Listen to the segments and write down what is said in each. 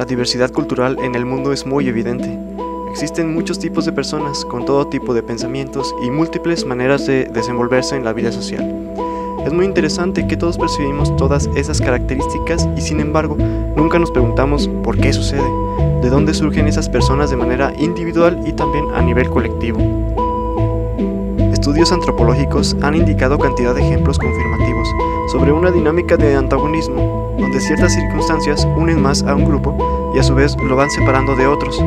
La diversidad cultural en el mundo es muy evidente. Existen muchos tipos de personas con todo tipo de pensamientos y múltiples maneras de desenvolverse en la vida social. Es muy interesante que todos percibimos todas esas características y sin embargo nunca nos preguntamos por qué sucede, de dónde surgen esas personas de manera individual y también a nivel colectivo. Estudios antropológicos han indicado cantidad de ejemplos confirmativos sobre una dinámica de antagonismo, donde ciertas circunstancias unen más a un grupo y a su vez lo van separando de otros.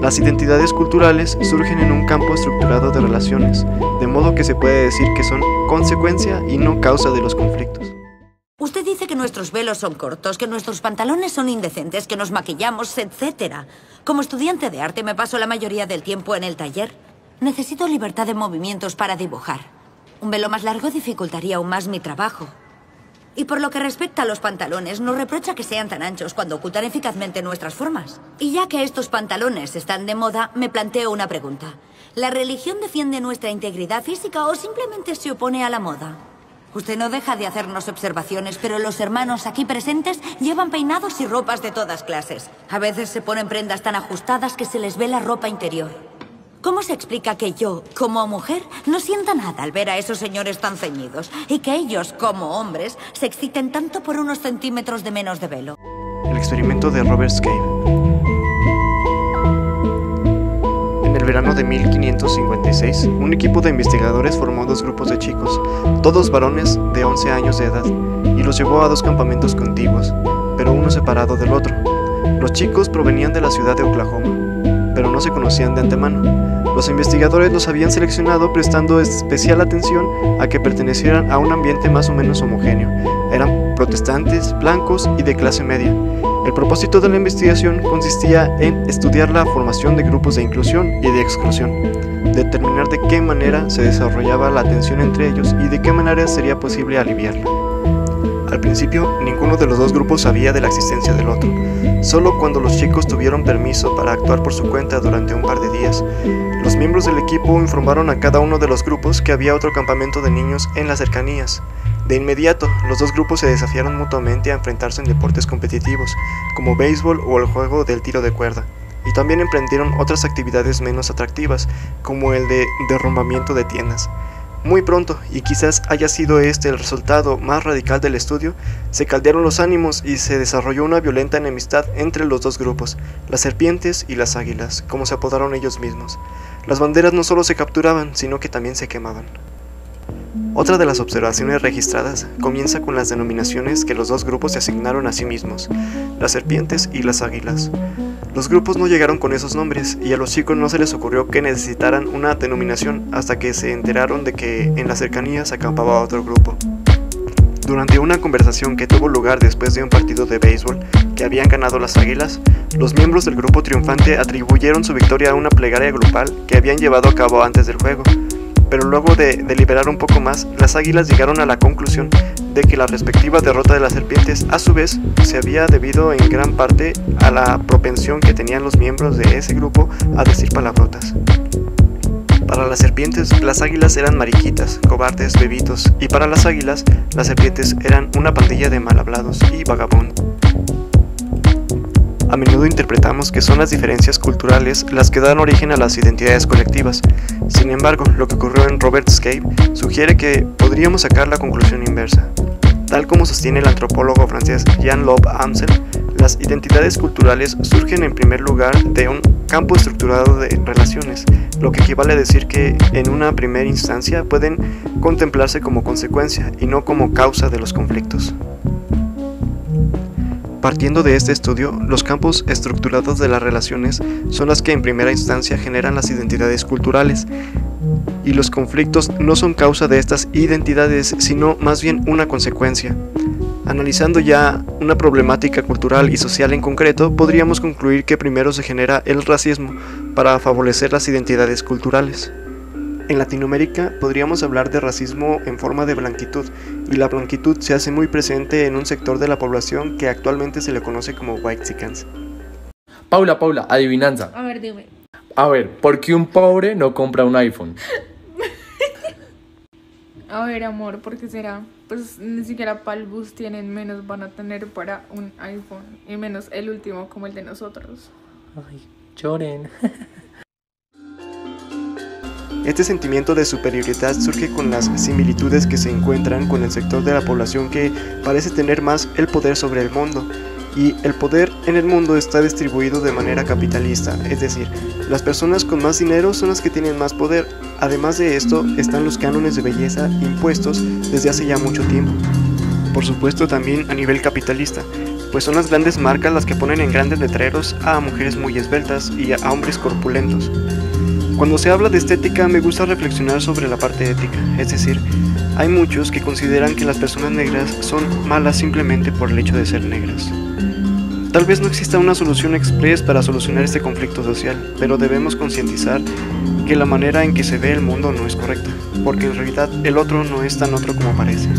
Las identidades culturales surgen en un campo estructurado de relaciones, de modo que se puede decir que son consecuencia y no causa de los conflictos. Usted dice que nuestros velos son cortos, que nuestros pantalones son indecentes, que nos maquillamos, etc. Como estudiante de arte me paso la mayoría del tiempo en el taller. Necesito libertad de movimientos para dibujar. Un velo más largo dificultaría aún más mi trabajo. Y por lo que respecta a los pantalones, nos reprocha que sean tan anchos cuando ocultan eficazmente nuestras formas. Y ya que estos pantalones están de moda, me planteo una pregunta. ¿La religión defiende nuestra integridad física o simplemente se opone a la moda? Usted no deja de hacernos observaciones, pero los hermanos aquí presentes llevan peinados y ropas de todas clases. A veces se ponen prendas tan ajustadas que se les ve la ropa interior. ¿Cómo se explica que yo, como mujer, no sienta nada al ver a esos señores tan ceñidos y que ellos, como hombres, se exciten tanto por unos centímetros de menos de velo? El experimento de Robert Scave. En el verano de 1556, un equipo de investigadores formó dos grupos de chicos, todos varones de 11 años de edad, y los llevó a dos campamentos contiguos, pero uno separado del otro. Los chicos provenían de la ciudad de Oklahoma, pero no se conocían de antemano. Los investigadores los habían seleccionado prestando especial atención a que pertenecieran a un ambiente más o menos homogéneo. Eran protestantes, blancos y de clase media. El propósito de la investigación consistía en estudiar la formación de grupos de inclusión y de exclusión, determinar de qué manera se desarrollaba la tensión entre ellos y de qué manera sería posible aliviarla. Al principio, ninguno de los dos grupos sabía de la existencia del otro. Solo cuando los chicos tuvieron permiso para actuar por su cuenta durante un par de días, los miembros del equipo informaron a cada uno de los grupos que había otro campamento de niños en las cercanías. De inmediato, los dos grupos se desafiaron mutuamente a enfrentarse en deportes competitivos, como béisbol o el juego del tiro de cuerda, y también emprendieron otras actividades menos atractivas, como el de derrumbamiento de tiendas. Muy pronto, y quizás haya sido este el resultado más radical del estudio, se caldearon los ánimos y se desarrolló una violenta enemistad entre los dos grupos, las serpientes y las águilas, como se apodaron ellos mismos. Las banderas no solo se capturaban, sino que también se quemaban. Otra de las observaciones registradas comienza con las denominaciones que los dos grupos se asignaron a sí mismos, las serpientes y las águilas. Los grupos no llegaron con esos nombres y a los chicos no se les ocurrió que necesitaran una denominación hasta que se enteraron de que en las cercanías acampaba otro grupo. Durante una conversación que tuvo lugar después de un partido de béisbol que habían ganado las águilas, los miembros del grupo triunfante atribuyeron su victoria a una plegaria grupal que habían llevado a cabo antes del juego. Pero luego de deliberar un poco más, las águilas llegaron a la conclusión de que la respectiva derrota de las serpientes, a su vez, se había debido en gran parte a la propensión que tenían los miembros de ese grupo a decir palabrotas. Para las serpientes, las águilas eran mariquitas, cobardes, bebitos, y para las águilas, las serpientes eran una pandilla de mal hablados y vagabundos. A menudo interpretamos que son las diferencias culturales las que dan origen a las identidades colectivas. Sin embargo, lo que ocurrió en Robert Scave sugiere que podríamos sacar la conclusión inversa. Tal como sostiene el antropólogo francés Jean-Lob Amsel, las identidades culturales surgen en primer lugar de un campo estructurado de relaciones, lo que equivale a decir que en una primera instancia pueden contemplarse como consecuencia y no como causa de los conflictos. Partiendo de este estudio, los campos estructurados de las relaciones son las que en primera instancia generan las identidades culturales, y los conflictos no son causa de estas identidades, sino más bien una consecuencia. Analizando ya una problemática cultural y social en concreto, podríamos concluir que primero se genera el racismo para favorecer las identidades culturales. En Latinoamérica podríamos hablar de racismo en forma de blanquitud, y la blanquitud se hace muy presente en un sector de la población que actualmente se le conoce como whitexicans. Paula, adivinanza. A ver, dime. A ver, ¿por qué un pobre no compra un iPhone? A ver, amor, ¿por qué será? Pues ni siquiera para el bus tienen, menos van a tener para un iPhone. Y menos el último como el de nosotros. Ay, lloren. Este sentimiento de superioridad surge con las similitudes que se encuentran con el sector de la población que parece tener más el poder sobre el mundo. Y el poder en el mundo está distribuido de manera capitalista, es decir, las personas con más dinero son las que tienen más poder. Además de esto, están los cánones de belleza impuestos desde hace ya mucho tiempo. Por supuesto también a nivel capitalista, pues son las grandes marcas las que ponen en grandes letreros a mujeres muy esbeltas y a hombres corpulentos. Cuando se habla de estética me gusta reflexionar sobre la parte ética, es decir, hay muchos que consideran que las personas negras son malas simplemente por el hecho de ser negras. Tal vez no exista una solución express para solucionar este conflicto social, pero debemos concientizar que la manera en que se ve el mundo no es correcta, porque en realidad el otro no es tan otro como parece.